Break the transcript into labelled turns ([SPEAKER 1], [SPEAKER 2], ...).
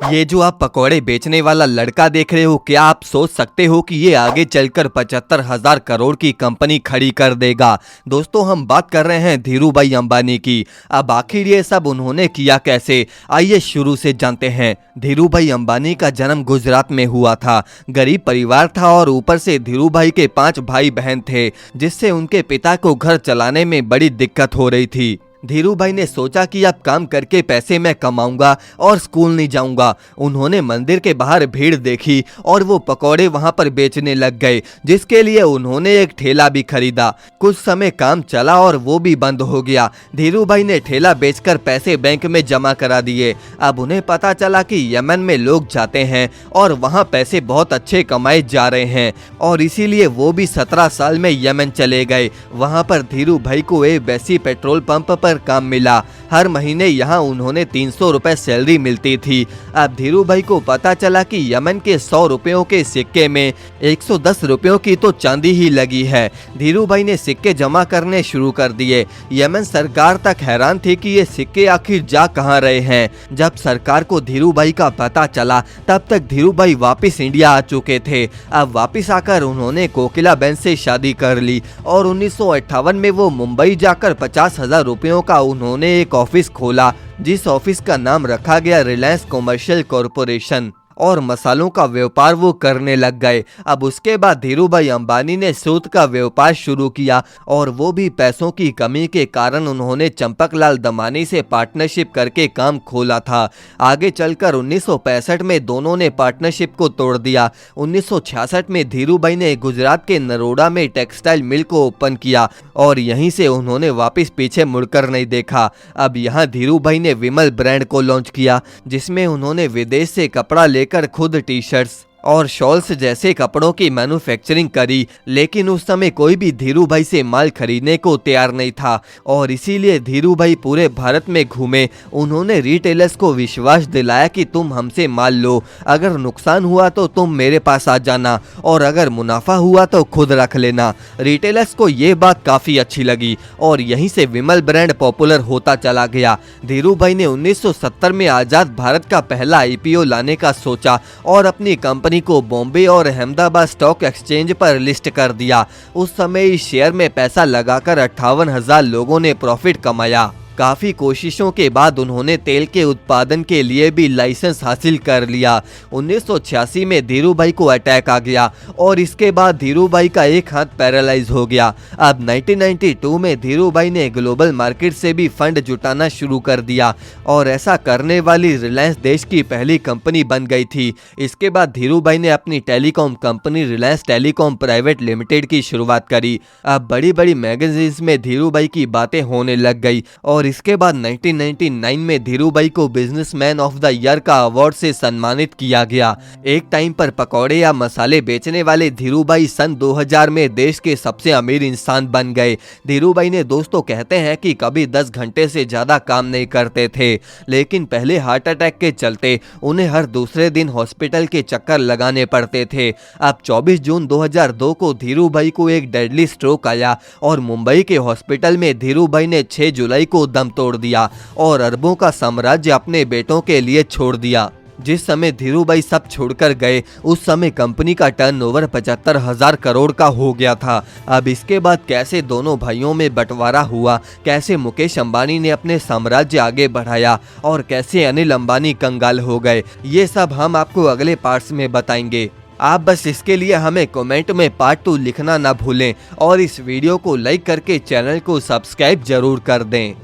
[SPEAKER 1] ये जो आप पकौड़े बेचने वाला लड़का देख रहे हो, क्या आप सोच सकते हो कि ये आगे चलकर 75,000 करोड़ की कंपनी खड़ी कर देगा। दोस्तों, हम बात कर रहे हैं धीरू भाई अंबानी की। अब आखिर ये सब उन्होंने किया कैसे, आइए शुरू से जानते हैं। धीरू भाई अंबानी का जन्म गुजरात में हुआ था। गरीब परिवार था और ऊपर से धीरू भाई के 5 भाई बहन थे, जिससे उनके पिता को घर चलाने में बड़ी दिक्कत हो रही थी। धीरू भाई ने सोचा कि अब काम करके पैसे मैं कमाऊंगा और स्कूल नहीं जाऊंगा। उन्होंने मंदिर के बाहर भीड़ देखी और वो पकौड़े वहां पर बेचने लग गए, जिसके लिए उन्होंने एक ठेला भी खरीदा। कुछ समय काम चला और वो भी बंद हो गया। धीरू भाई ने ठेला बेचकर पैसे बैंक में जमा करा दिए। अब उन्हें पता चला कि यमन में लोग जाते हैं और वहाँ पैसे बहुत अच्छे कमाए जा रहे हैं, और इसीलिए वो भी 17 साल में यमन चले गए। वहाँ पर धीरू भाई को एक बेसी पेट्रोल पंप पर काम मिला। हर महीने यहाँ उन्होंने 300 रुपए सैलरी मिलती थी। अब धीरू भाई को पता चला कि यमन के 100 रुपयों के सिक्के में 110 रुपयों की तो चांदी ही लगी है। धीरू भाई ने सिक्के जमा करने शुरू कर दिए। यमन सरकार तक हैरान थी कि ये सिक्के आखिर जा कहाँ रहे हैं। जब सरकार को धीरू भाई का पता चला, तब तक धीरू भाई वापिस इंडिया आ चुके थे। अब वापिस आकर उन्होंने कोकिला बहन से शादी कर ली और 1958 में वो मुंबई जाकर 50,000 रुपयों का उन्होंने एक ऑफिस खोला, जिस ऑफिस का नाम रखा गया रिलायंस कॉमर्शियल कॉरपोरेशन, और मसालों का व्यापार वो करने लग गए। अब उसके बाद धीरू भाई अंबानी ने सूत का व्यापार शुरू किया, और वो भी पैसों की कमी के कारण उन्होंने चंपकलाल दमानी से पार्टनरशिप करके काम खोला था। आगे चलकर 1965 में दोनों ने पार्टनरशिप को तोड़ दिया। 1966 में धीरू भाई ने गुजरात के नरोडा में टेक्सटाइल मिल को ओपन किया, और यहीं से उन्होंने वापस पीछे मुड़कर नहीं देखा। अब यहाँ धीरू भाई ने विमल ब्रांड को लॉन्च किया, जिसमें उन्होंने विदेश से कपड़ा लेकर खुद टी-शर्ट्स और शॉल्स जैसे कपड़ों की मैन्युफैक्चरिंग करी। लेकिन उस समय कोई भी धीरू भाई से माल खरीदने को तैयार नहीं था, और इसीलिए धीरू भाई पूरे भारत में घूमे। उन्होंने रिटेलर्स को विश्वास दिलाया कि तुम हमसे माल लो, अगर नुकसान हुआ तो तुम मेरे पास आ जाना, और अगर मुनाफा हुआ तो खुद रख लेना। रिटेलर्स को ये बात काफी अच्छी लगी, और यहीं से विमल ब्रांड पॉपुलर होता चला गया। धीरू भाई ने 1970 में आजाद भारत का पहला IPO लाने का सोचा और अपनी कंपनी को बॉम्बे और अहमदाबाद स्टॉक एक्सचेंज पर लिस्ट कर दिया। उस समय इस शेयर में पैसा लगाकर 58,000 लोगों ने प्रॉफिट कमाया। काफी कोशिशों के बाद उन्होंने तेल के उत्पादन के लिए भी लाइसेंस हासिल कर लिया। 1986 में धीरू भाई को अटैक आ गया, और इसके बाद धीरू भाई का एक हाथ पैरालाइज हो गया। अब 1992 में धीरू भाई ने ग्लोबल मार्केट से भी फंड जुटाना शुरू कर दिया, और ऐसा करने वाली रिलायंस देश की पहली कंपनी बन गई थी। इसके बाद धीरू भाई ने अपनी telecom company Reliance telecom private limited की शुरुआत करी। अब बड़ी बड़ी मैगजीन्स में धीरू भाई की बातें होने लग गई, और इसके बाद 1999 में धीरू भाई को बिजनेसमैन ऑफ द ईयर का अवार्ड से सम्मानित किया गया। एक टाइम पर पकौड़े या मसाले बेचने वाले धीरू भाई सन 2000 में देश के सबसे अमीर इंसान बन गए। धीरू भाई ने दोस्तों कहते हैं कि कभी 10 घंटे से ज्यादा काम नहीं करते थे, लेकिन पहले हार्ट अटैक के चलते उन्हें हर दूसरे दिन हॉस्पिटल के चक्कर लगाने पड़ते थे। अब 24 जून 2002 को धीरू भाई को एक डेडली स्ट्रोक आया, और मुंबई के हॉस्पिटल में धीरू भाई ने 6 जुलाई को दम तोड़ दिया और अरबों का साम्राज्य अपने बेटों के लिए छोड़ दिया। जिस समय धीरू भाई सब छोड़कर गए, उस समय कंपनी का टर्नओवर 75,000 करोड़ का हो गया था। अब इसके बाद कैसे दोनों भाइयों में बंटवारा हुआ, कैसे मुकेश अंबानी ने अपने साम्राज्य आगे बढ़ाया, और कैसे अनिल अंबानी कंगाल हो गए, ये सब हम आपको अगले पार्ट्स में बताएंगे। आप बस इसके लिए हमें कमेंट में पार्ट 2 लिखना ना भूलें, और इस वीडियो को लाइक करके चैनल को सब्सक्राइब जरूर कर दें।